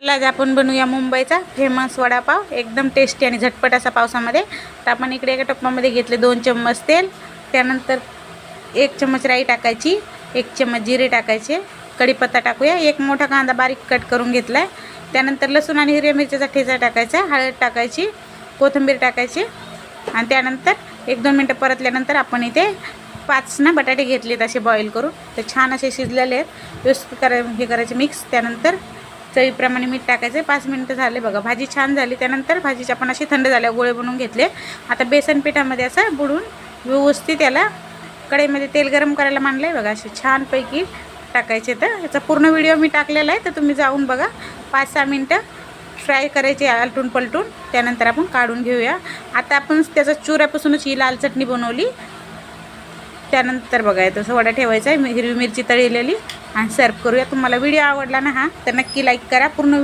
आज आपण बनवूया मुंबईचा फेमस वडापाव, एकदम टेस्टी आणि झटपट असा पावसामध्ये। तर आपण इकडे एका टोपामध्ये घेतले 2 चम्मच तेल, त्यानंतर 1 चम्मच राई टाकायची, 1 चम्मच जिरे टाकायचे, कढीपत्ता टाकूया, 1 मोठा कांदा बारीक कट करून घेतलाय, त्यानंतर लसूण आणि हिरव्या मिरचीचा ठेचा टाकायचा, हळद टाकायची, कोथिंबीर टाकायची आणि त्यानंतर 1-2 मिनिटं परतल्यानंतर आपण इथे 5 बटाटे घेतलेत असे बॉईल करून, ते छान असे शिजलेले आहेत। व्यवस्थित हे करायचे मिक्स, त्यानंतर चवीप्रमाणे मीठ टाकायचे। 5 मिनिटं झाले बघा, भाजी छान झाली। त्यानंतर भाजीचे आपण असे थंड झाल्यावर गोळे बनवून घेतले। आता बेसन पिठामध्ये असं बुडून व्यवस्थित याला कढईमध्ये तेल गरम करायला मांडलंय बघा, असे छानपैकी टाकायचे। तर याचा पूर्ण व्हिडिओ मी टाकलेला आहे, तर तुम्ही जाऊन बघा। 5-6 मिनिटं फ्राय करायचे आलटून पलटून, त्यानंतर आपण काढून घेऊया। आता आपण त्याचा चुऱ्यापासूनच ही लाल चटणी बनवली। त्यानंतर बघा तसं वडा ठेवायचा आहे, हिरवी मिरची तळलेली, आणि सर्व करूया। तुम्हाला व्हिडिओ आवडला ना तर नक्की लाईक करा। पूर्ण